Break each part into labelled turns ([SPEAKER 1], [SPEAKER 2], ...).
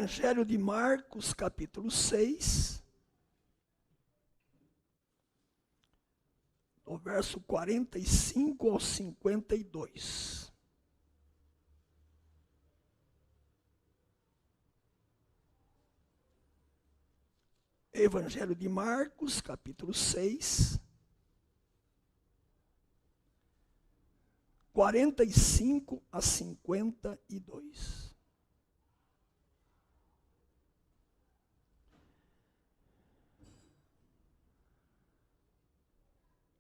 [SPEAKER 1] Evangelho de Marcos, capítulo 6, do verso 45 ao 52. Evangelho de Marcos, capítulo 6, 45 a 52.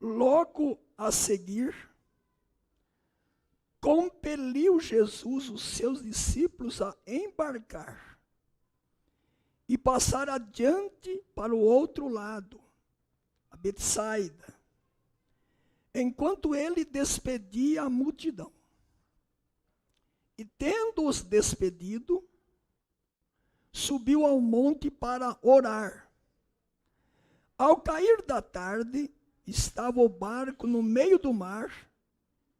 [SPEAKER 1] Logo a seguir, compeliu Jesus os seus discípulos a embarcar e passar adiante para o outro lado, a Betsaida, enquanto ele despedia a multidão. E tendo-os despedido, subiu ao monte para orar. Ao cair da tarde, estava o barco no meio do mar,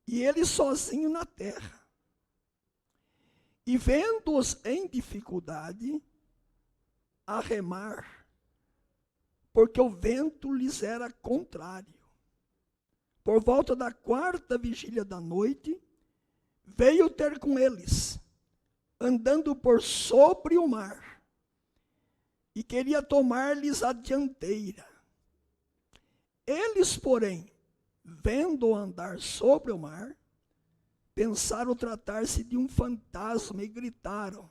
[SPEAKER 1] e ele sozinho na terra. E vendo-os em dificuldade, a remar, porque o vento lhes era contrário. Por volta da 4ª vigília da noite, veio ter com eles, andando por sobre o mar, e queria tomar-lhes a dianteira. Eles, porém, vendo-o andar sobre o mar, pensaram tratar-se de um fantasma e gritaram,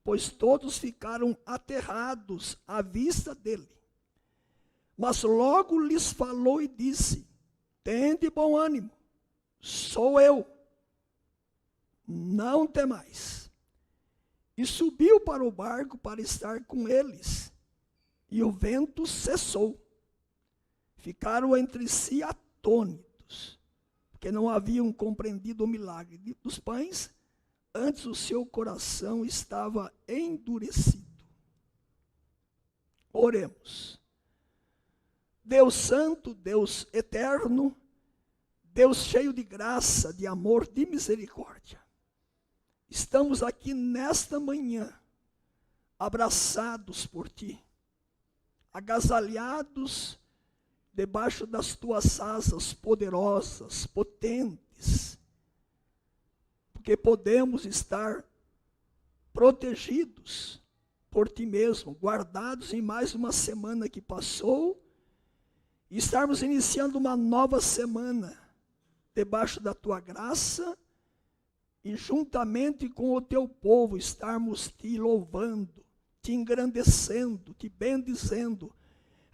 [SPEAKER 1] pois todos ficaram aterrados à vista dele. Mas logo lhes falou e disse: tende bom ânimo, sou eu, não temais. E subiu para o barco para estar com eles, e o vento cessou. Ficaram entre si atônitos, porque não haviam compreendido o milagre dos pães, antes o seu coração estava endurecido. Oremos. Deus santo, Deus eterno, Deus cheio de graça, de amor, de misericórdia. Estamos aqui nesta manhã, abraçados por Ti, agasalhados debaixo das Tuas asas poderosas, potentes, porque podemos estar protegidos por Ti mesmo, guardados em mais uma semana que passou, e estarmos iniciando uma nova semana, debaixo da Tua graça, e juntamente com o Teu povo estarmos Te louvando, Te engrandecendo, Te bendizendo,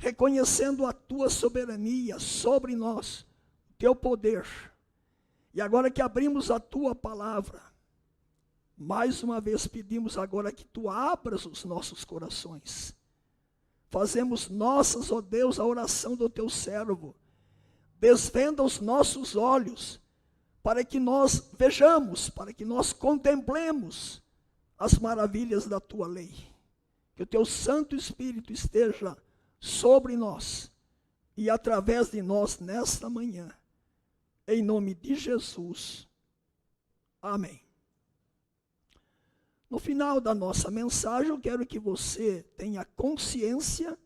[SPEAKER 1] reconhecendo a Tua soberania sobre nós, o Teu poder. E agora que abrimos a Tua palavra, mais uma vez pedimos agora que Tu abras os nossos corações. Fazemos nossas, ó Deus, a oração do Teu servo. Desvenda os nossos olhos, para que nós vejamos, para que nós contemplemos as maravilhas da Tua lei. Que o Teu Santo Espírito esteja sobre nós e através de nós nesta manhã. Em nome de Jesus. Amém. No final da nossa mensagem, eu quero que você tenha consciência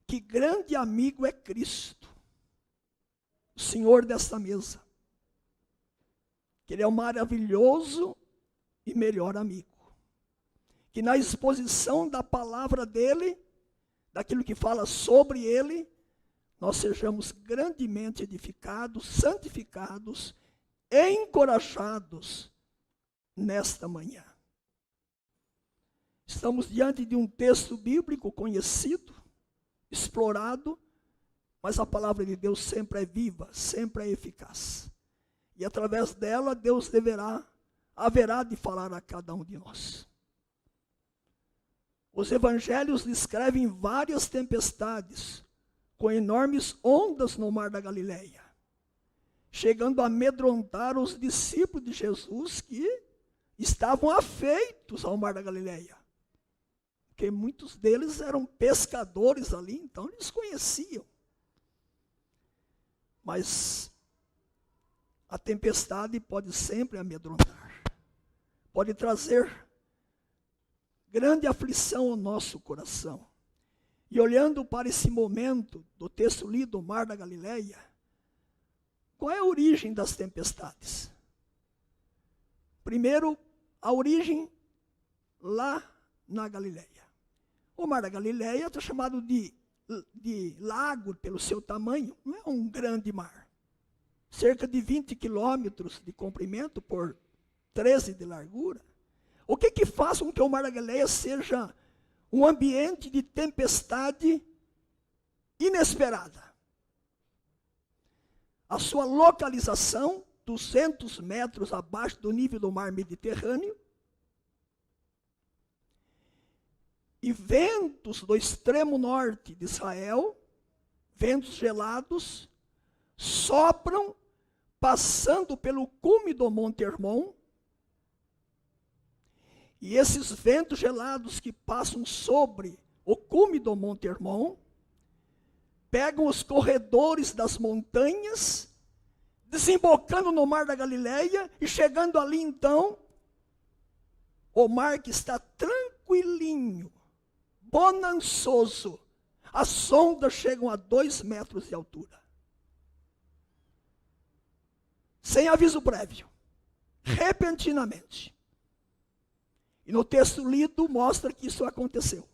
[SPEAKER 1] que grande amigo é Cristo, o Senhor desta mesa. Que Ele é um maravilhoso e melhor amigo. Que na exposição da palavra dEle, daquilo que fala sobre Ele, nós sejamos grandemente edificados, santificados, encorajados nesta manhã. Estamos diante de um texto bíblico conhecido, explorado, mas a palavra de Deus sempre é viva, sempre é eficaz. E através dela, Deus haverá de falar a cada um de nós. Os evangelhos descrevem várias tempestades, com enormes ondas no mar da Galileia, chegando a amedrontar os discípulos de Jesus que estavam afeitos ao mar da Galileia. Porque muitos deles eram pescadores ali, então eles conheciam. Mas a tempestade pode sempre amedrontar, pode trazer grande aflição ao nosso coração. E olhando para esse momento do texto lido, o Mar da Galileia, qual é a origem das tempestades? Primeiro, a origem lá na Galileia. O Mar da Galileia é chamado de lago pelo seu tamanho, não é um grande mar. Cerca de 20 quilômetros de comprimento por 13 de largura. O que faz com que o Mar da Galileia seja um ambiente de tempestade inesperada? A sua localização, 200 metros abaixo do nível do mar Mediterrâneo, e ventos do extremo norte de Israel, ventos gelados, sopram, passando pelo cume do Monte Hermon. E esses ventos gelados que passam sobre o cume do Monte Hermon, pegam os corredores das montanhas, desembocando no Mar da Galileia, e chegando ali então, o mar que está tranquilinho, bonançoso, as ondas chegam a 2 metros de altura. Sem aviso prévio, repentinamente. E no texto lido mostra que isso aconteceu.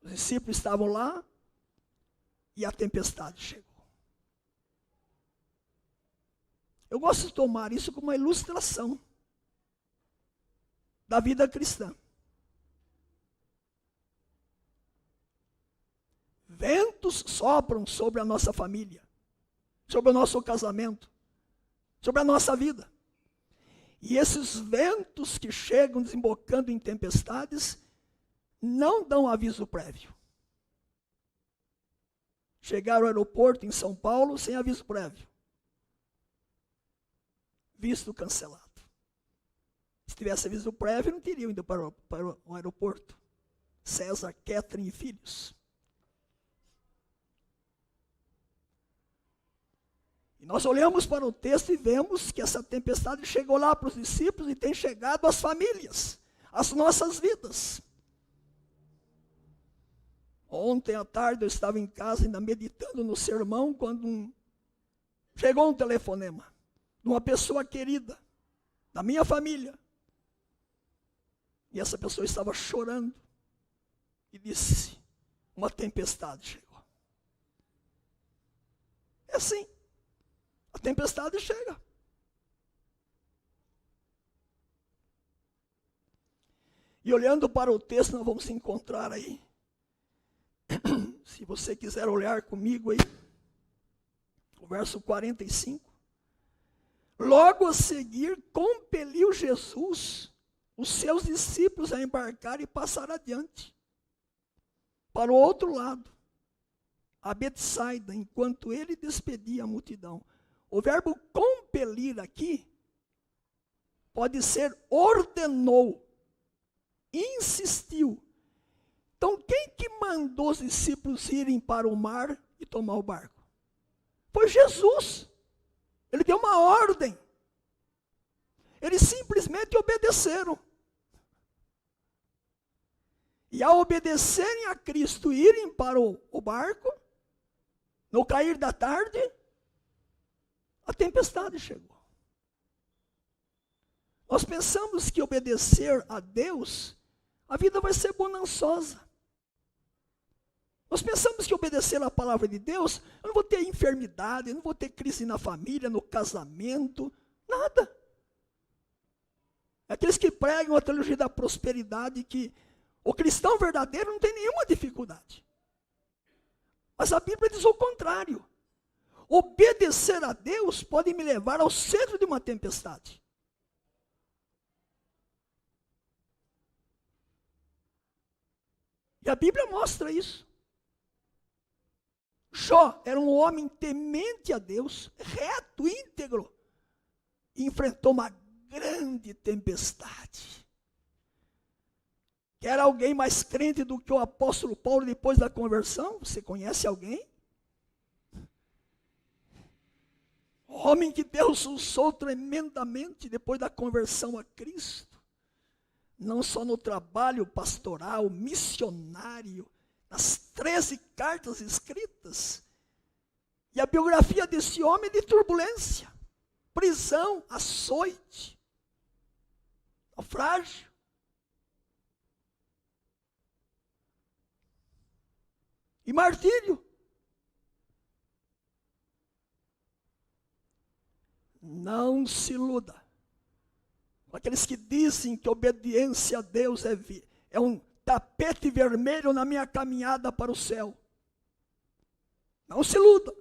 [SPEAKER 1] Os discípulos estavam lá e a tempestade chegou. Eu gosto de tomar isso como uma ilustração da vida cristã. Ventos sopram sobre a nossa família, sobre o nosso casamento, sobre a nossa vida. E esses ventos que chegam desembocando em tempestades não dão aviso prévio. Chegaram ao aeroporto em São Paulo sem aviso prévio. Visto cancelado. Se tivesse aviso prévio, não teriam ido para o aeroporto. César, Catherine e filhos. E nós olhamos para o texto e vemos que essa tempestade chegou lá para os discípulos e tem chegado às famílias, às nossas vidas. Ontem à tarde eu estava em casa ainda meditando no sermão quando chegou um telefonema de uma pessoa querida, da minha família. E essa pessoa estava chorando e disse: uma tempestade chegou. É assim. A tempestade chega. E olhando para o texto, nós vamos encontrar aí. Se você quiser olhar comigo aí, o verso 45. Logo a seguir, compeliu Jesus os seus discípulos a embarcar e passar adiante, para o outro lado, a Betsaida, enquanto ele despedia a multidão. O verbo compelir aqui pode ser ordenou, insistiu. Então, quem que mandou os discípulos irem para o mar e tomar o barco? Foi Jesus. Ele deu uma ordem. Eles simplesmente obedeceram. E ao obedecerem a Cristo e irem para o barco, no cair da tarde, a tempestade chegou. Nós pensamos que obedecer a Deus, a vida vai ser bonançosa. Nós pensamos que obedecer a palavra de Deus, eu não vou ter enfermidade, eu não vou ter crise na família, no casamento, nada. Aqueles que pregam a teologia da prosperidade, que o cristão verdadeiro não tem nenhuma dificuldade. Mas a Bíblia diz o contrário. Obedecer a Deus pode me levar ao centro de uma tempestade. E a Bíblia mostra isso. Jó era um homem temente a Deus, reto, íntegro, e enfrentou uma grande tempestade. Quer alguém mais crente do que o apóstolo Paulo depois da conversão? Você conhece alguém? Homem que Deus usou tremendamente depois da conversão a Cristo. não só no trabalho pastoral, missionário, nas 13 cartas escritas. E a biografia desse homem é de turbulência, prisão, açoite, naufrágio. E martírio. Não se iluda com aqueles que dizem que obediência a Deus é um tapete vermelho na minha caminhada para o céu. Não se iluda.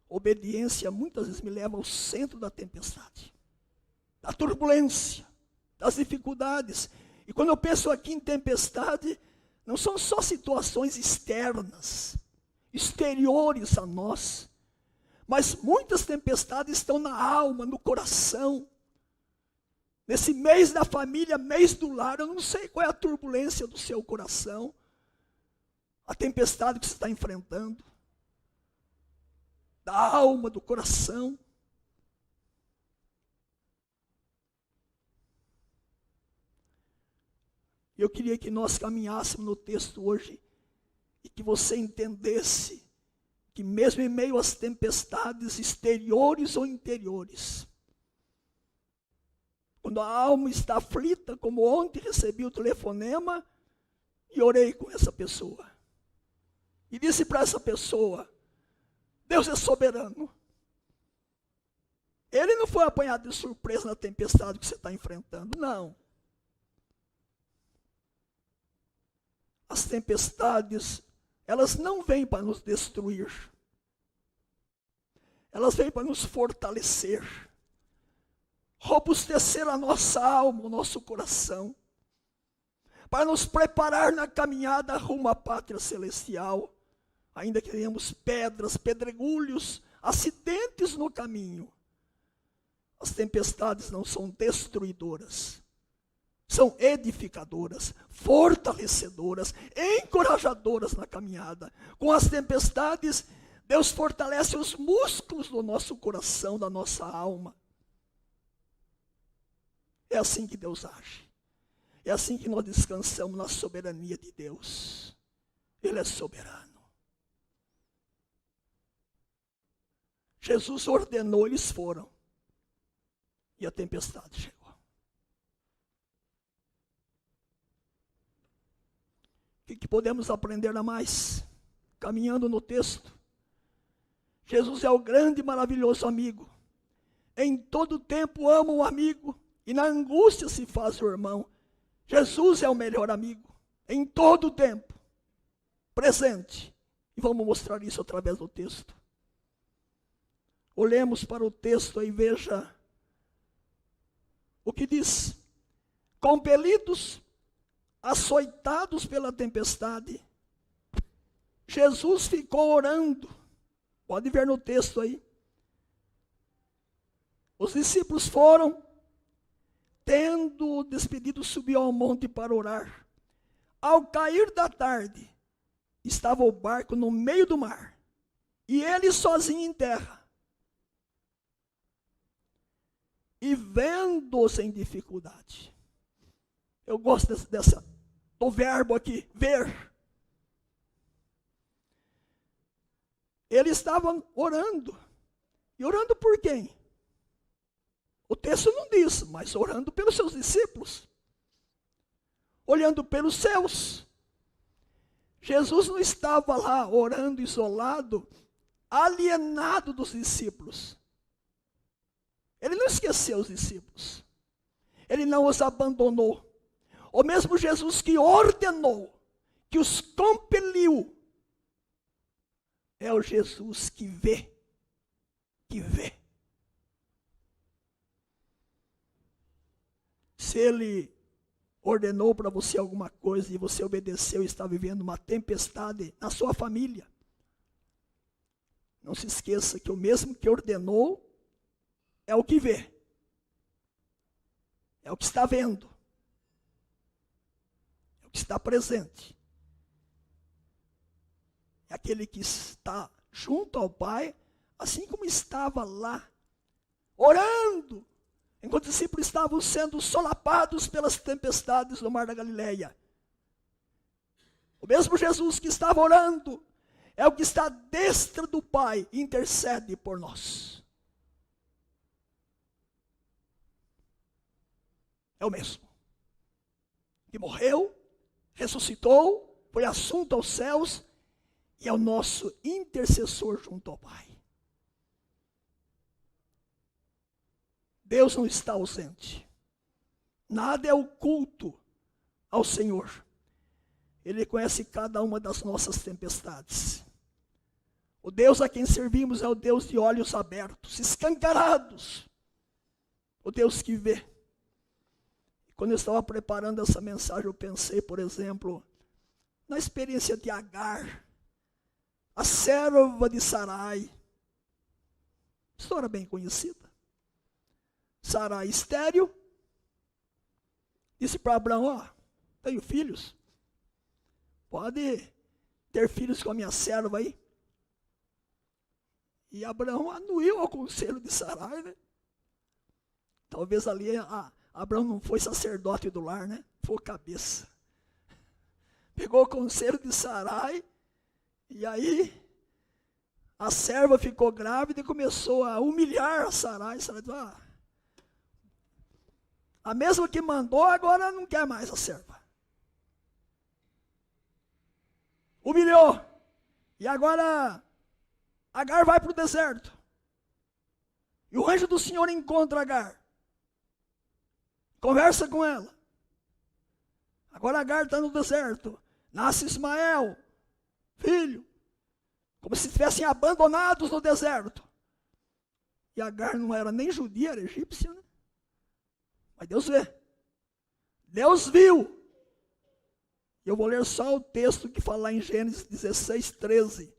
[SPEAKER 1] Obediência muitas vezes me leva ao centro da tempestade, da turbulência, das dificuldades. E quando eu penso aqui em tempestade, não são só situações externas, exteriores a nós, mas muitas tempestades estão na alma, no coração. Nesse mês da família, mês do lar, eu não sei qual é a turbulência do seu coração, a tempestade que você está enfrentando, da alma, do coração. Eu queria que nós caminhássemos no texto hoje e que você entendesse que mesmo em meio às tempestades exteriores ou interiores, quando a alma está aflita, como ontem recebi o telefonema e orei com essa pessoa. E disse para essa pessoa, Deus é soberano. Ele não foi apanhado de surpresa na tempestade que você está enfrentando, não. As tempestades, elas não vêm para nos destruir. Elas vêm para nos fortalecer. Robustecer a nossa alma, o nosso coração. Para nos preparar na caminhada rumo à pátria celestial. Ainda que tenhamos pedras, pedregulhos, acidentes no caminho. As tempestades não são destruidoras. São edificadoras, fortalecedoras, encorajadoras na caminhada. Com as tempestades, Deus fortalece os músculos do nosso coração, da nossa alma. É assim que Deus age. É assim que nós descansamos na soberania de Deus. Ele é soberano. Jesus ordenou, eles foram. E a tempestade chegou. O que podemos aprender a mais? Caminhando no texto. Jesus é o grande e maravilhoso amigo. Em todo tempo ama o amigo. E na angústia se faz o irmão. Jesus é o melhor amigo. Em todo tempo. Presente. E vamos mostrar isso através do texto. Olhemos para o texto e veja o que diz. Compelidos, açoitados pela tempestade, Jesus ficou orando. Pode ver no texto aí. Os discípulos foram, tendo despedido, subiu ao monte para orar. Ao cair da tarde, estava o barco no meio do mar, e ele sozinho em terra. E vendo-os em dificuldade. Eu gosto do verbo aqui, ver. Eles estavam orando. E orando por quem? O texto não diz, mas orando pelos seus discípulos. Olhando pelos céus. Jesus não estava lá orando isolado, alienado dos discípulos. Ele não esqueceu os discípulos. Ele não os abandonou. O mesmo Jesus que ordenou, que os compeliu, é o Jesus que vê. Que vê. Se ele ordenou para você alguma coisa e você obedeceu e está vivendo uma tempestade na sua família, não se esqueça que o mesmo que ordenou é o que vê. É o que está vendo. É o que está presente. É aquele que está junto ao Pai, assim como estava lá, orando, enquanto os discípulos estavam sendo solapados pelas tempestades do mar da Galileia. O mesmo Jesus que estava orando é o que está à destra do Pai e intercede por nós. É o mesmo. Que morreu, ressuscitou, foi assunto aos céus e é o nosso intercessor junto ao Pai. Deus não está ausente. Nada é oculto ao Senhor. Ele conhece cada uma das nossas tempestades. O Deus a quem servimos é o Deus de olhos abertos, escancarados. O Deus que vê. Quando eu estava preparando essa mensagem, eu pensei, por exemplo, na experiência de Agar, a serva de Sarai. História bem conhecida. Sarai estéril, disse para Abraão, ó, tenho filhos, pode ter filhos com a minha serva aí. E Abraão anuiu ao conselho de Sarai, né? Talvez ali Abraão não foi sacerdote do lar, né? Foi cabeça. Pegou o conselho de Sarai, e aí a serva ficou grávida e começou a humilhar a Sarai. Sarai disse, a mesma que mandou, agora não quer mais a serva. Humilhou. E agora Agar vai para o deserto. E o anjo do Senhor encontra Agar. Conversa com ela. Agora Agar está no deserto. Nasce Ismael, filho. Como se estivessem abandonados no deserto. E Agar não era nem judia, era egípcia, né? Mas Deus vê. Deus viu. Eu vou ler só o texto que fala em Gênesis 16, 13.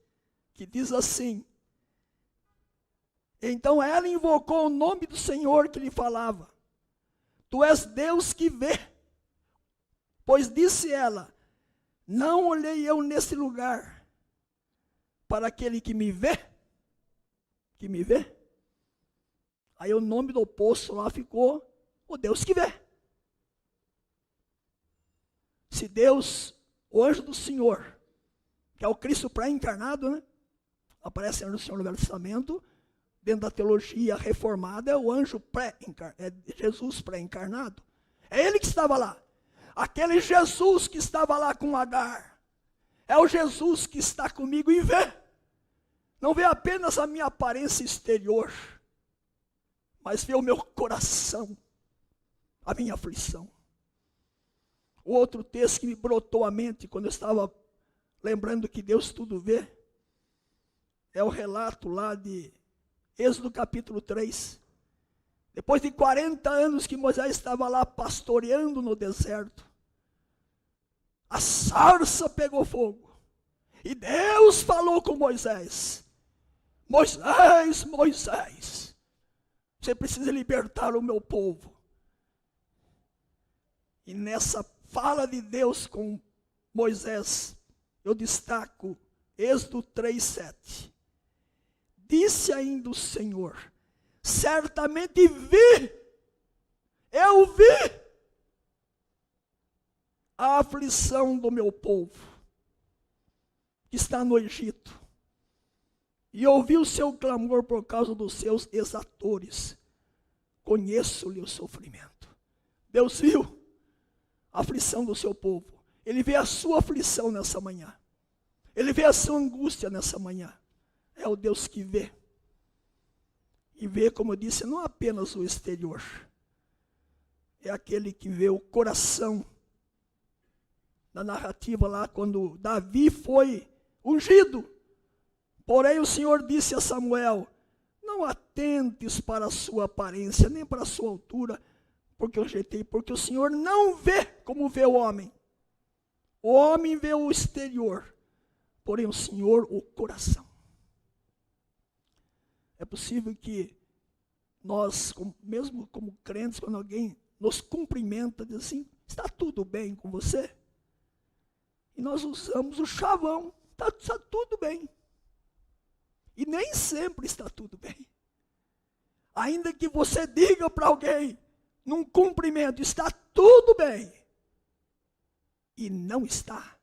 [SPEAKER 1] Que diz assim. Então ela invocou o nome do Senhor que lhe falava. Tu és Deus que vê. Pois disse ela, não olhei eu nesse lugar para aquele que me vê. Que me vê. Aí o nome do poço lá ficou o Deus que vê. Se Deus, o anjo do Senhor, que é o Cristo pré-encarnado, né? Aparece no Senhor no Velho Testamento, dentro da teologia reformada, é o anjo é Jesus pré-encarnado. É ele que estava lá. Aquele Jesus que estava lá com Agar. É o Jesus que está comigo e vê. Não vê apenas a minha aparência exterior, mas vê o meu coração, a minha aflição. O outro texto que me brotou à mente quando eu estava lembrando que Deus tudo vê, é o relato lá de Êxodo capítulo 3. Depois de 40 anos que Moisés estava lá pastoreando no deserto, a sarça pegou fogo. E Deus falou com Moisés. Moisés, Moisés, você precisa libertar o meu povo. E nessa fala de Deus com Moisés, eu destaco Êxodo 3:7. Disse ainda o Senhor, certamente vi, eu vi a aflição do meu povo, que está no Egito, e ouvi o seu clamor por causa dos seus exatores, conheço-lhe o sofrimento. Deus viu a aflição do seu povo, Ele vê a sua aflição nessa manhã, Ele vê a sua angústia nessa manhã. É o Deus que vê. E vê, como eu disse, não apenas o exterior. É aquele que vê o coração. Na narrativa lá, quando Davi foi ungido. Porém o Senhor disse a Samuel, não atentes para a sua aparência, nem para a sua altura, porque eu rejeitei, porque o Senhor não vê como vê o homem. O homem vê o exterior, porém o Senhor o coração. É possível que nós, mesmo como crentes, quando alguém nos cumprimenta, diz assim, está tudo bem com você? E nós usamos o chavão, está tudo bem. E nem sempre está tudo bem. Ainda que você diga para alguém, num cumprimento, está tudo bem, e não está,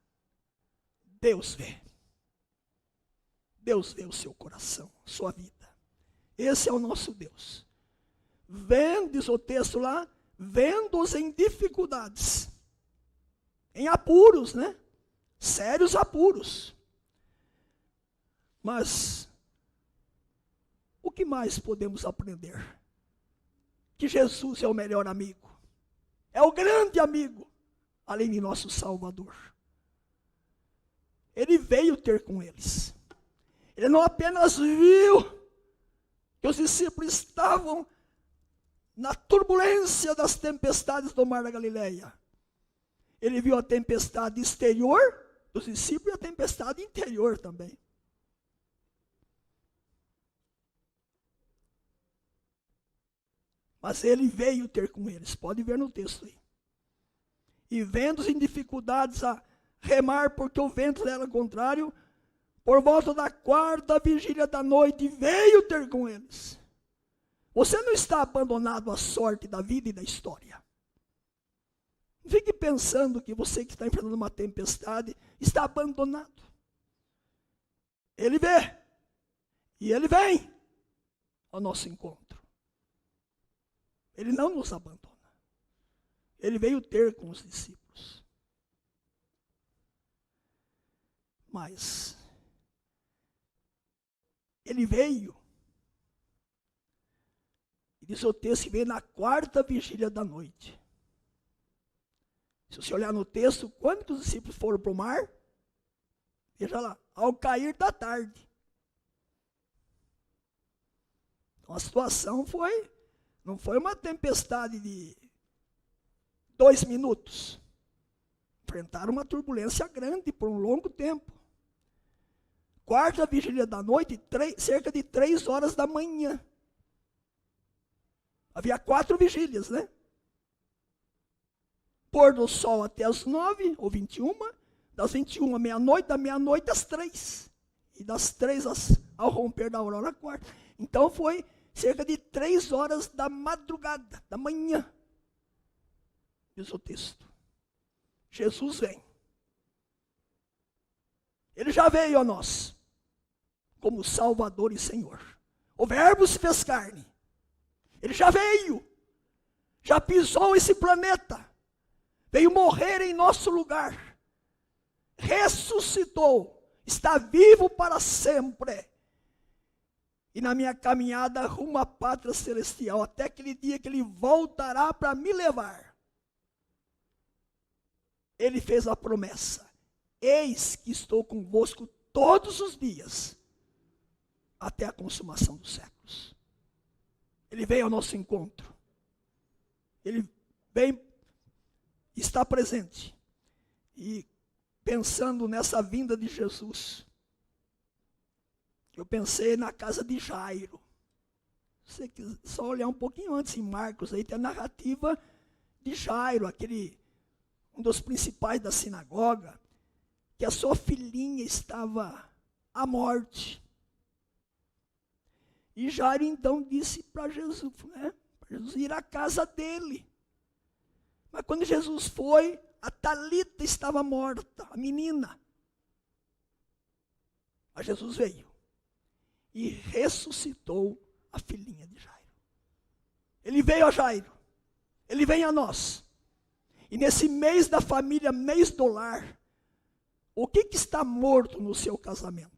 [SPEAKER 1] Deus vê. Deus vê o seu coração, sua vida. Esse é o nosso Deus. Vendo, diz o texto lá, vendo-os em dificuldades, em apuros, né? Sérios apuros. Mas, o que mais podemos aprender? Que Jesus é o melhor amigo. É o grande amigo, além de nosso Salvador. Ele veio ter com eles. Ele não apenas viu que os discípulos estavam na turbulência das tempestades do mar da Galileia. Ele viu a tempestade exterior dos discípulos e a tempestade interior também. Mas ele veio ter com eles, pode ver no texto aí. E vendo-os em dificuldades a remar, porque o vento era contrário, por volta da 4ª vigília da noite, veio ter com eles. Você não está abandonado à sorte da vida e da história. Não fique pensando que você que está enfrentando uma tempestade está abandonado. Ele vê. E ele vem ao nosso encontro. Ele não nos abandona. Ele veio ter com os discípulos. Mas ele veio. E diz o texto que veio na 4ª vigília da noite. Se você olhar no texto, quando que os discípulos foram para o mar? Veja lá, ao cair da tarde. Então a situação não foi uma tempestade de 2 minutos. Enfrentaram uma turbulência grande por um longo tempo. 4ª vigília da noite, cerca de 3 horas da manhã. Havia 4 vigílias, né? Pôr do sol até as 9 ou 21, das 21 à meia-noite, da meia-noite às 3. E das 3 ao romper da aurora, 4. Então foi cerca de 3 horas da madrugada, da manhã. Diz o texto. Jesus vem. Ele já veio a nós, como Salvador e Senhor. O Verbo se fez carne. Ele já veio. Já pisou esse planeta. Veio morrer em nosso lugar. Ressuscitou. Está vivo para sempre. E na minha caminhada rumo à pátria celestial, até aquele dia que ele voltará para me levar. Ele fez a promessa. Eis que estou convosco todos os dias, até a consumação dos séculos. Ele veio ao nosso encontro. Ele vem, está presente. E pensando nessa vinda de Jesus, eu pensei na casa de Jairo. Você quiser só olhar um pouquinho antes em Marcos, aí tem a narrativa de Jairo, um dos principais da sinagoga, que a sua filhinha estava à morte. E Jairo então disse para Jesus, para Jesus ir à casa dele. Mas quando Jesus foi, a Talita estava morta, a menina. Mas Jesus veio e ressuscitou a filhinha de Jairo. Ele veio a Jairo. Ele vem a nós. E nesse mês da família, mês do lar, o que está morto no seu casamento?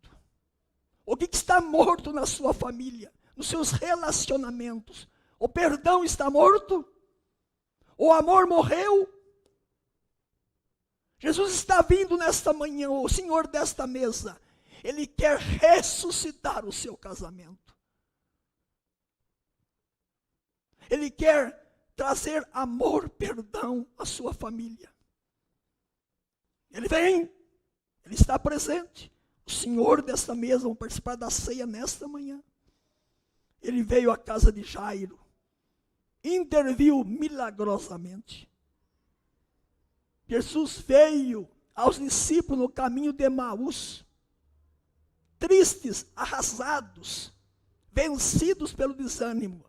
[SPEAKER 1] O que está morto na sua família? Nos seus relacionamentos? O perdão está morto? O amor morreu? Jesus está vindo nesta manhã, o Senhor desta mesa. Ele quer ressuscitar o seu casamento. Ele quer trazer amor, perdão à sua família. Ele vem, ele está presente. O Senhor desta mesa, vamos participar da ceia nesta manhã. Ele veio à casa de Jairo, interviu milagrosamente. Jesus veio aos discípulos no caminho de Emaús, tristes, arrasados, vencidos pelo desânimo.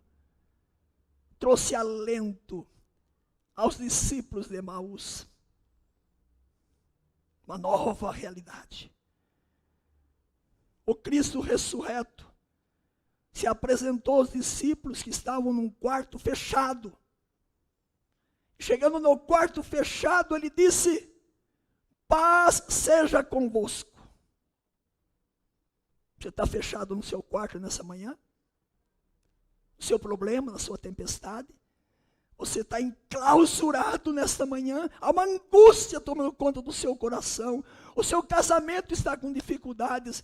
[SPEAKER 1] trouxe alento aos discípulos de Emaús. Uma nova realidade. O Cristo ressurreto se apresentou aos discípulos que estavam num quarto fechado. Chegando no quarto fechado, ele disse: paz seja convosco. Você está fechado no seu quarto nessa manhã? No seu problema, na sua tempestade? Você está enclausurado nesta manhã? Há uma angústia tomando conta do seu coração. O seu casamento está com dificuldades.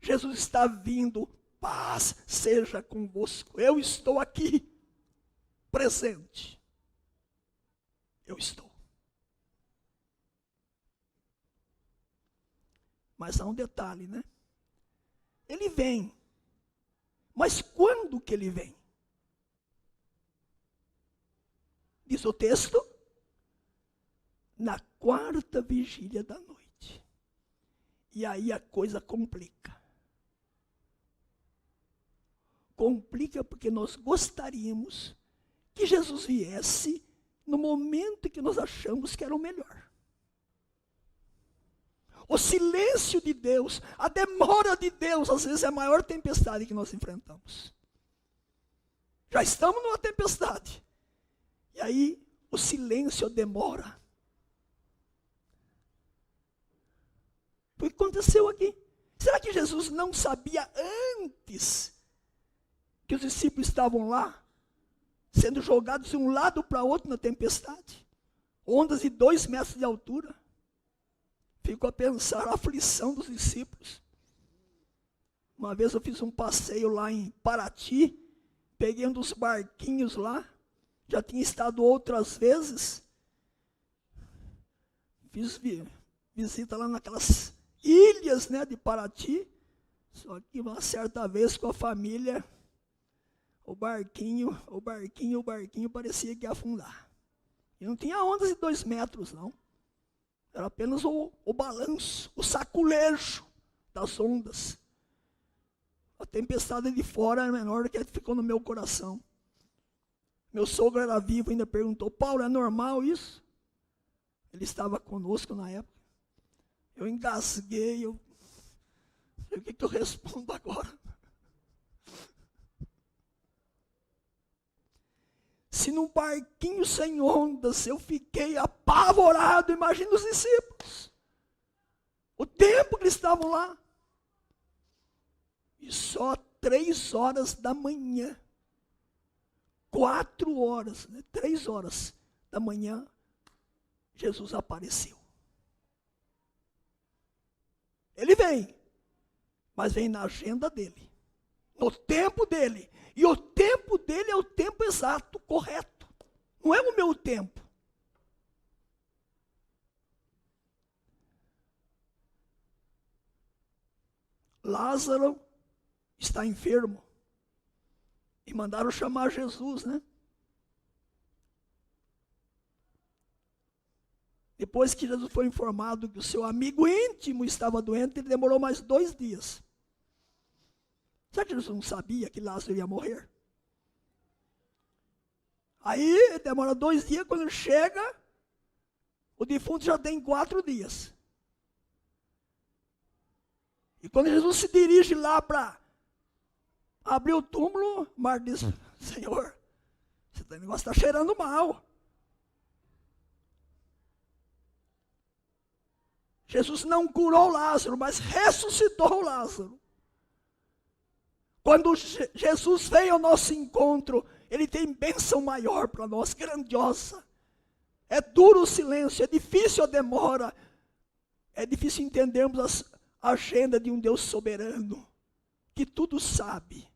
[SPEAKER 1] Jesus está vindo. Paz seja convosco. Eu estou aqui, presente. Eu estou. Mas há um detalhe, né? Ele vem. Mas quando que ele vem? Diz o texto, na quarta vigília da noite. E aí a coisa complica. Complica porque nós gostaríamos que Jesus viesse no momento que nós achamos que era o melhor. O silêncio de Deus, a demora de Deus, às vezes é a maior tempestade que nós enfrentamos. Já estamos numa tempestade. E aí, o silêncio, a demora. O que aconteceu aqui? Será que Jesus não sabia antes que os discípulos estavam lá, sendo jogados de um lado para outro na tempestade? Ondas de 2 metros de altura. Fico a pensar a aflição dos discípulos. Uma vez eu fiz um passeio lá em Paraty, peguei um dos barquinhos lá, já tinha estado outras vezes. Fiz visita lá naquelas ilhas, né, de Paraty. Só que uma certa vez com a família, o barquinho parecia que ia afundar. E não tinha ondas de 2 metros, não. Era apenas o balanço, o saculejo das ondas. A tempestade de fora era menor do que a que ficou no meu coração. Meu sogro era vivo, ainda perguntou: Paulo, é normal isso? Ele estava conosco na época. Eu engasguei, o que eu respondo agora? Se num barquinho sem ondas eu fiquei apavorado, imagina os discípulos. O tempo que eles estavam lá. E só 3 horas da manhã, 4 horas, 3 horas da manhã, Jesus apareceu. Ele vem, mas vem na agenda dele, no tempo dele. E o tempo dele é o tempo exato, correto. Não é o meu tempo. Lázaro está enfermo. E mandaram chamar Jesus, né? Depois que Jesus foi informado que o seu amigo íntimo estava doente, ele demorou mais 2 dias. Será que Jesus não sabia que Lázaro ia morrer? Aí, demora 2 dias, quando chega, o defunto já tem 4 dias. E quando Jesus se dirige lá para abrir o túmulo, Marta diz: Senhor, esse negócio está cheirando mal. Jesus não curou Lázaro, mas ressuscitou Lázaro. Quando Jesus veio ao nosso encontro, Ele tem bênção maior para nós, grandiosa. É duro o silêncio, é difícil a demora, é difícil entendermos a agenda de um Deus soberano, que tudo sabe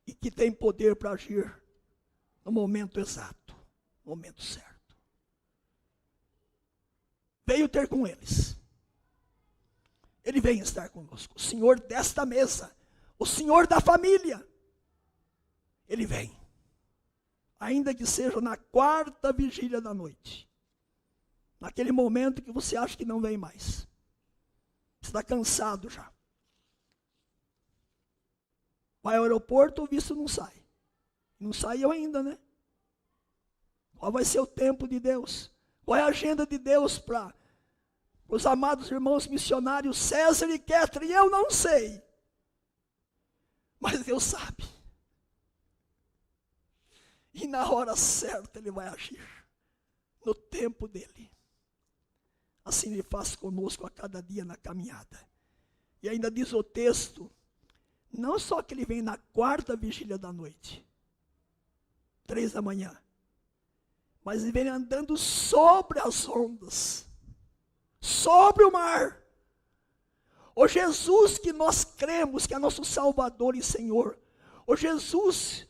[SPEAKER 1] e que tem poder para agir no momento exato, no momento certo. Veio ter com eles. Ele vem estar conosco. O Senhor desta mesa, o Senhor da família, Ele vem. Ainda que seja na 4ª vigília da noite. Naquele momento que você acha que não vem mais. Você está cansado já. Vai ao aeroporto, o visto não sai. Não saiu ainda, né? Qual vai ser o tempo de Deus? Qual é a agenda de Deus para os amados irmãos missionários César e Catherine? Eu não sei. Mas Deus sabe. E na hora certa Ele vai agir. No tempo dEle. Assim Ele faz conosco a cada dia na caminhada. E ainda diz o texto, não só que Ele vem na quarta vigília da noite, 3 da manhã, mas Ele vem andando sobre as ondas, sobre o mar. O Jesus que nós cremos que é nosso Salvador e Senhor, o Jesus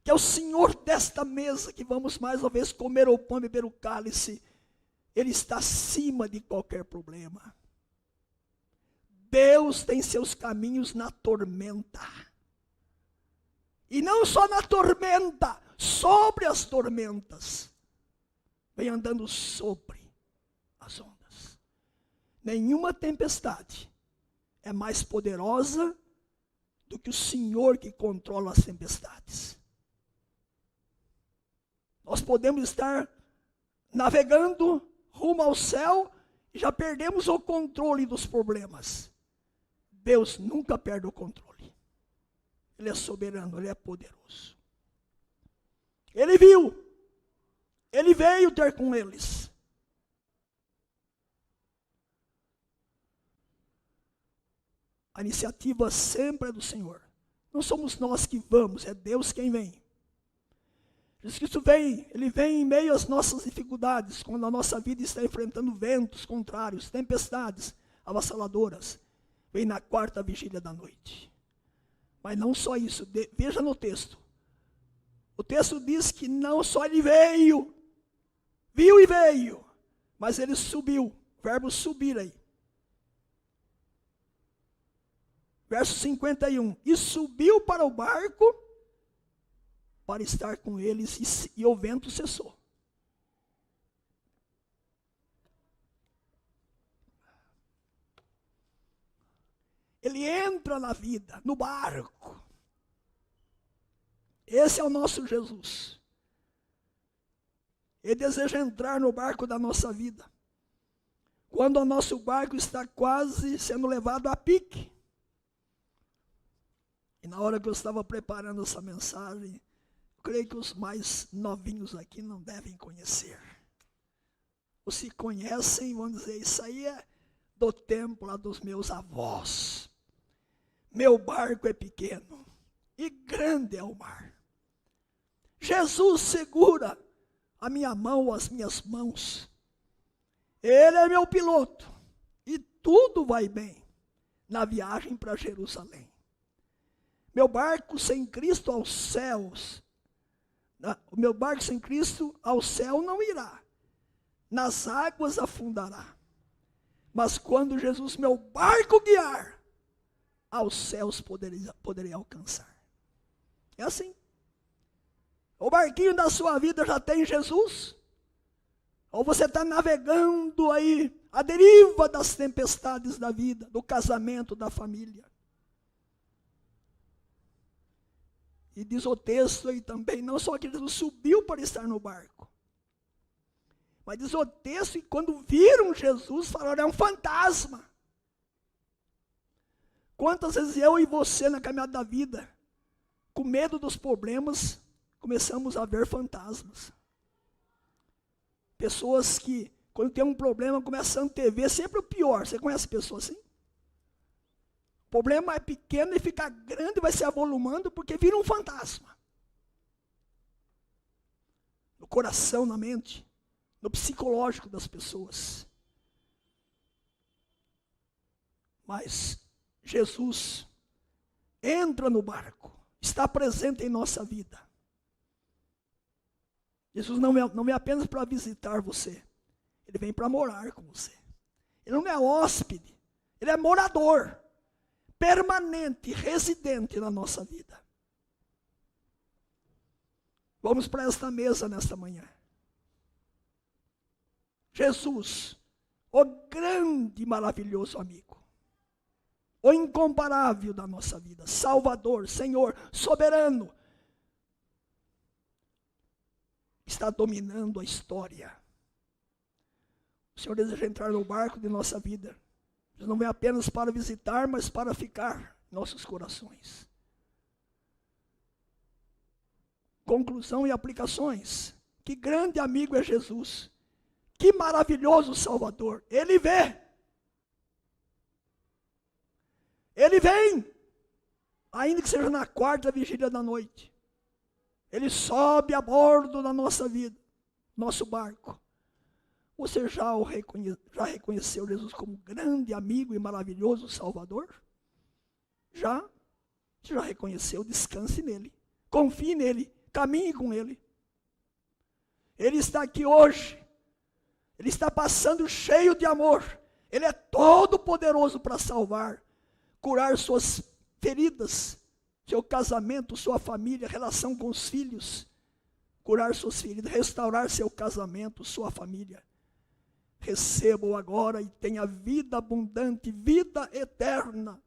[SPEAKER 1] que é o Senhor desta mesa, que vamos mais uma vez comer o pão e beber o cálice, Ele está acima de qualquer problema. Deus tem seus caminhos na tormenta. E não só na tormenta, sobre as tormentas. Vem andando sobre as ondas. Nenhuma tempestade é mais poderosa do que o Senhor que controla as tempestades. Nós podemos estar navegando rumo ao céu e já perdemos o controle dos problemas. Deus nunca perde o controle. Ele é soberano, Ele é poderoso. Ele viu, Ele veio ter com eles. A iniciativa sempre é do Senhor. Não somos nós que vamos, é Deus quem vem. Jesus Cristo vem, Ele vem em meio às nossas dificuldades, quando a nossa vida está enfrentando ventos contrários, tempestades avassaladoras. Vem na quarta vigília da noite. Mas não só isso, veja no texto. O texto diz que não só Ele veio, viu e veio, mas Ele subiu, verbo subir aí. Verso 51, e subiu para o barco, para estar com eles, e o vento cessou. Ele entra na vida, no barco. Esse é o nosso Jesus. Ele deseja entrar no barco da nossa vida. Quando o nosso barco está quase sendo levado a pique. E na hora que eu estava preparando essa mensagem, creio que os mais novinhos aqui não devem conhecer. Ou se conhecem, vão dizer, isso aí é do tempo lá dos meus avós. Meu barco é pequeno e grande é o mar. Jesus segura a minha mão, as minhas mãos. Ele é meu piloto e tudo vai bem na viagem para Jerusalém. Meu barco sem Cristo aos céus, o meu barco sem Cristo ao céu não irá, nas águas afundará. Mas quando Jesus meu barco guiar, aos céus poderei alcançar. É assim. O barquinho da sua vida já tem Jesus? Ou você está navegando aí, à deriva das tempestades da vida, do casamento, da família? E diz o texto aí também, não só que Jesus subiu para estar no barco, mas diz o texto, e quando viram Jesus, falaram, é um fantasma. Quantas vezes eu e você na caminhada da vida, com medo dos problemas, começamos a ver fantasmas. Pessoas que, quando tem um problema, começam a antever sempre o pior. Você conhece pessoas assim? O problema é pequeno e fica grande, vai se avolumando, porque vira um fantasma. No coração, na mente, no psicológico das pessoas. Mas Jesus entra no barco, está presente em nossa vida. Jesus não vem apenas para visitar você, Ele vem para morar com você. Ele não é hóspede, Ele é morador, permanente, residente na nossa vida. Vamos para esta mesa nesta manhã. Jesus, o grande e maravilhoso amigo, o incomparável da nossa vida, Salvador, Senhor, soberano, está dominando a história. O Senhor deseja entrar no barco de nossa vida. Ele não vem apenas para visitar, mas para ficar em nossos corações. Conclusão e aplicações. Que grande amigo é Jesus. Que maravilhoso Salvador. Ele vê. Ele vem. Ainda que seja na quarta vigília da noite. Ele sobe a bordo da nossa vida, nosso barco. Você já reconheceu Jesus como grande amigo e maravilhoso Salvador? Já? Você já reconheceu? Descanse nele. Confie nele. Caminhe com ele. Ele está aqui hoje. Ele está passando cheio de amor. Ele é todo poderoso para salvar, curar suas feridas, seu casamento, sua família, relação com os filhos, curar suas feridas, restaurar seu casamento, sua família. Receba-o agora e tenha vida abundante, vida eterna.